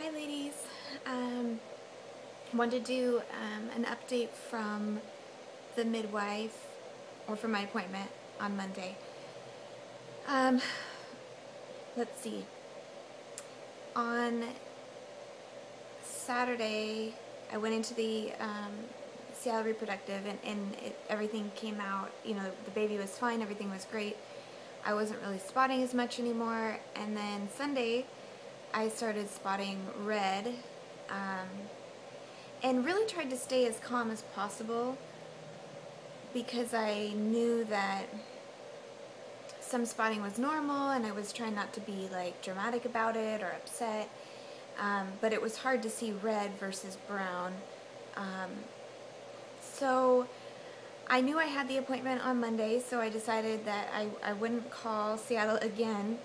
Hi ladies. Um, Wanted to do an update from the midwife, or from my appointment on Monday. Um, let's see. On Saturday, I went into the Seattle Reproductive, and everything came out. You know, the baby was fine. Everything was great. I wasn't really spotting as much anymore. And then Sunday, I started spotting red. And really tried to stay as calm as possible because I knew that some spotting was normal and I was trying not to be like dramatic about it or upset, but it was hard to see red versus brown. Um, so I knew I had the appointment on Monday, so I decided that I wouldn't call Seattle again,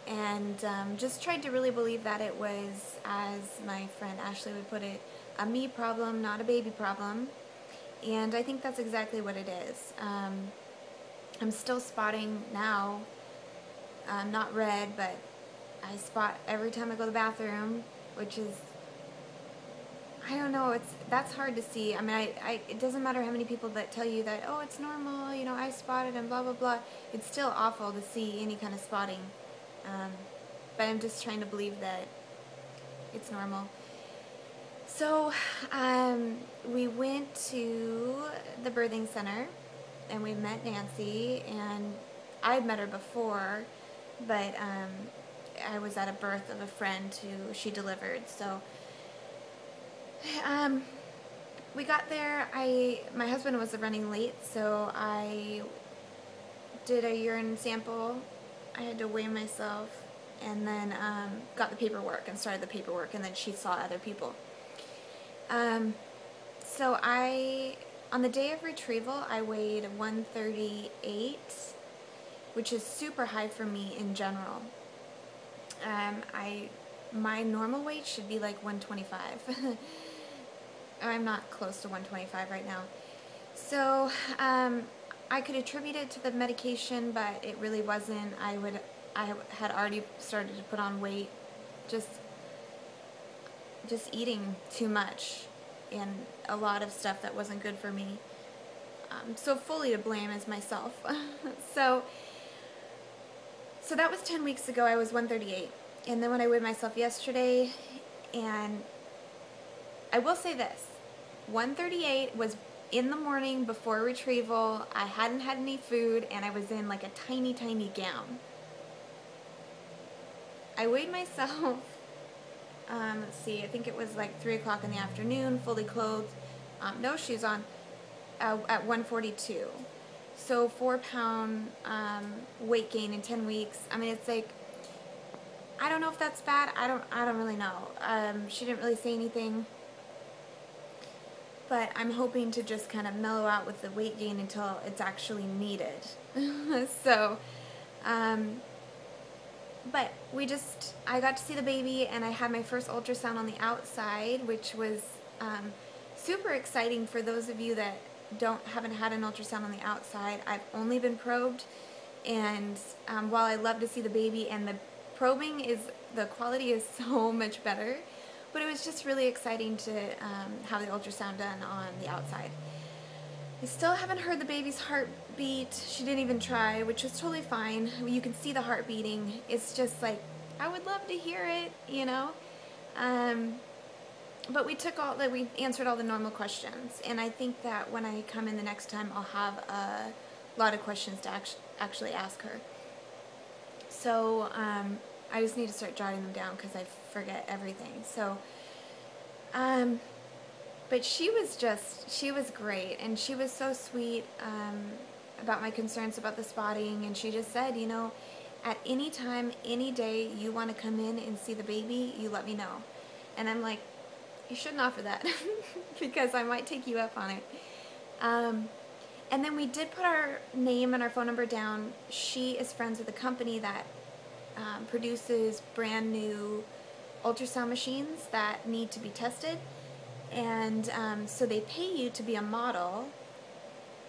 and just tried to really believe that it was, as my friend Ashley would put it, a me problem, not a baby problem. And I think that's exactly what it is. I'm still spotting now, not red, but I spot every time I go to the bathroom, which is, I don't know, that's hard to see. I mean, it doesn't matter how many people that tell you that, oh, it's normal, you know, I spotted and blah, blah, blah. It's still awful to see any kind of spotting. But I'm just trying to believe that it's normal. So, we went to the birthing center, and we met Nancy, and I had met her before, but I was at a birth of a friend who she delivered. So, we got there. My husband was running late, so I did a urine sample. I had to weigh myself, and then got the paperwork and started the paperwork, and then she saw other people. So on the day of retrieval, I weighed 138, which is super high for me in general. My normal weight should be like 125. I'm not close to 125 right now. So, I could attribute it to the medication, but it really wasn't. I had already started to put on weight, just eating too much and a lot of stuff that wasn't good for me. So fully to blame is myself. So that was 10 weeks ago. I was 138. And then when I weighed myself yesterday, and I will say this, 138 was in the morning before retrieval. I hadn't had any food, and I was in like a tiny, tiny gown. I weighed myself, let's see, I think it was like 3 o'clock in the afternoon, fully clothed, no shoes on, at 142. So 4-pound weight gain in 10 weeks. I mean, it's like, I don't know if that's bad. I don't really know. She didn't really say anything, but I'm hoping to just kind of mellow out with the weight gain until it's actually needed. So, but I got to see the baby, and I had my first ultrasound on the outside, which was super exciting for those of you that haven't had an ultrasound on the outside. I've only been probed, and while I love to see the baby, and the probing the quality is so much better, but it was just really exciting to have the ultrasound done on the outside. I still haven't heard the baby's heartbeat. She didn't even try, which was totally fine. You can see the heart beating. It's just like, I would love to hear it, you know? But we answered all the normal questions, and I think that when I come in the next time, I'll have a lot of questions to actually ask her. So, I just need to start jotting them down because I forget everything. So, but she was great, and she was so sweet about my concerns about the spotting, and she just said, you know, at any time, any day you want to come in and see the baby, you let me know. And I'm like, you shouldn't offer that because I might take you up on it. And then we did put our name and our phone number down. She is friends with a company that produces brand new ultrasound machines that need to be tested. And so they pay you to be a model,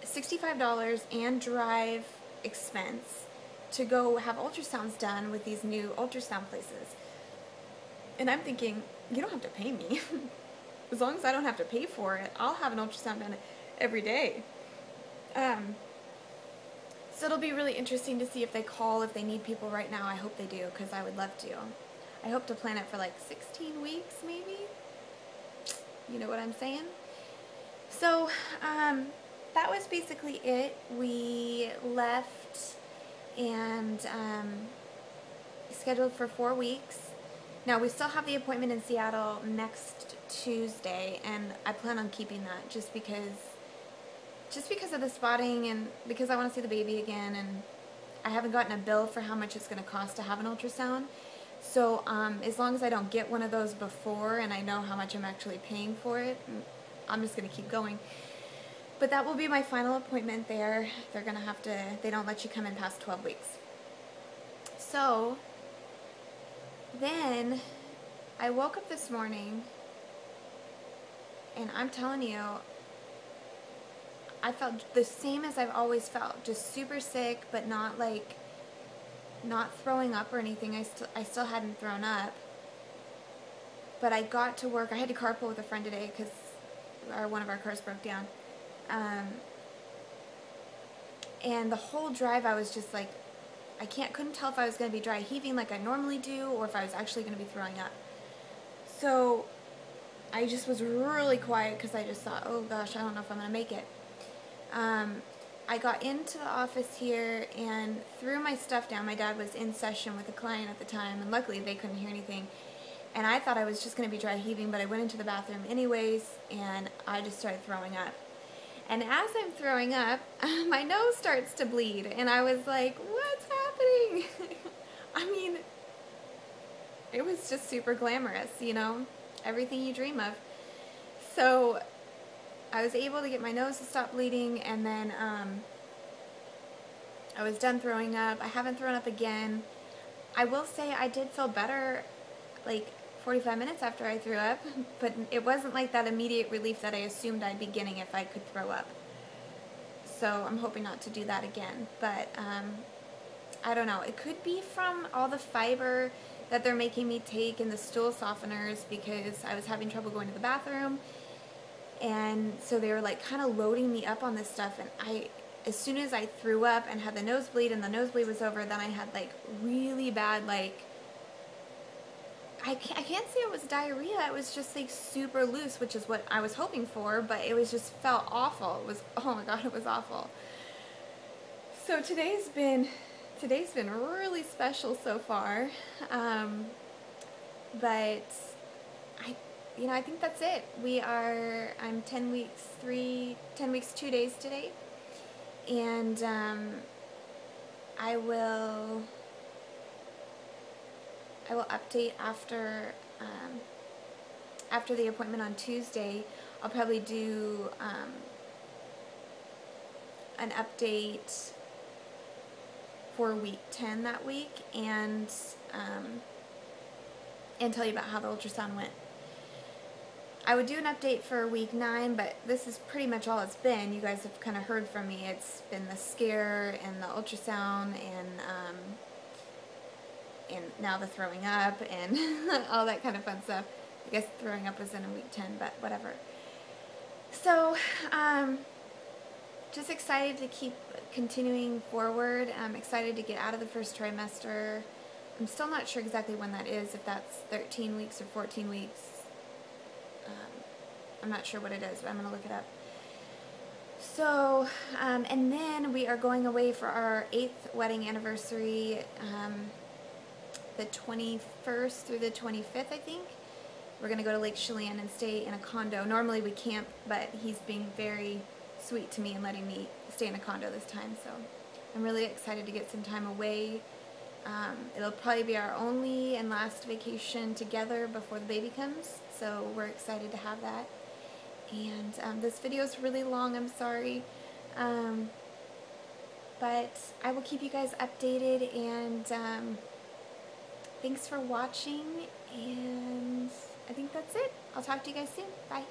$65 and drive expense to go have ultrasounds done with these new ultrasound places. And I'm thinking, you don't have to pay me. As long as I don't have to pay for it, I'll have an ultrasound done every day. So it'll be really interesting to see if they call, if they need people right now. I hope they do, because I would love to. I hope to plan it for like 16 weeks, maybe. You know what I'm saying? So, that was basically it. We left and scheduled for 4 weeks. Now, we still have the appointment in Seattle next Tuesday, and I plan on keeping that just because of the spotting and because I want to see the baby again, and I haven't gotten a bill for how much it's going to cost to have an ultrasound. So as long as I don't get one of those before and I know how much I'm actually paying for it, I'm just going to keep going. But that will be my final appointment there. They're going to have to, they don't let you come in past 12 weeks. So then I woke up this morning and I'm telling you, I felt the same as I've always felt, just super sick, but not like, not throwing up or anything. I still hadn't thrown up. But I got to work. I had to carpool with a friend today because one of our cars broke down. And the whole drive I was just like, couldn't tell if I was going to be dry heaving like I normally do or if I was actually going to be throwing up. So I just was really quiet because I just thought, oh gosh, I don't know if I'm going to make it. I got into the office here and threw my stuff down. My dad was in session with a client at the time, and luckily they couldn't hear anything. And I thought I was just going to be dry heaving, but I went into the bathroom anyways, and I just started throwing up. And as I'm throwing up, my nose starts to bleed, and I was like, what's happening? I mean, it was just super glamorous, you know, everything you dream of. So I was able to get my nose to stop bleeding, and then I was done throwing up. I haven't thrown up again. I will say I did feel better like 45 minutes after I threw up, but it wasn't like that immediate relief that I assumed I'd be getting if I could throw up. So I'm hoping not to do that again. But I don't know. It could be from all the fiber that they're making me take and the stool softeners, because I was having trouble going to the bathroom. And so they were like kind of loading me up on this stuff, and as soon as I threw up and had the nosebleed and the nosebleed was over, then I had like really bad, like, I can't say it was diarrhea, it was just like super loose, which is what I was hoping for, but it was just felt awful. It was, oh my god, it was awful. So today's been really special so far, but I think that's it. I'm 10 weeks, 2 days today, and I will update after the appointment on Tuesday. I'll probably do an update for week 10 that week, and tell you about how the ultrasound went. I would do an update for week 9, but this is pretty much all it's been. You guys have kind of heard from me. It's been the scare and the ultrasound and now the throwing up and all that kind of fun stuff. I guess throwing up was in week 10, but whatever. So, just excited to keep continuing forward. I'm excited to get out of the first trimester. I'm still not sure exactly when that is, if that's 13 weeks or 14 weeks. I'm not sure what it is, but I'm going to look it up. So, and then we are going away for our 8th wedding anniversary, the 21st through the 25th, I think. We're going to go to Lake Chelan and stay in a condo. Normally we camp, but he's being very sweet to me and letting me stay in a condo this time. So I'm really excited to get some time away. It'll probably be our only and last vacation together before the baby comes. So we're excited to have that. And this video is really long, I'm sorry. But I will keep you guys updated, and thanks for watching, and I think that's it. I'll talk to you guys soon. Bye.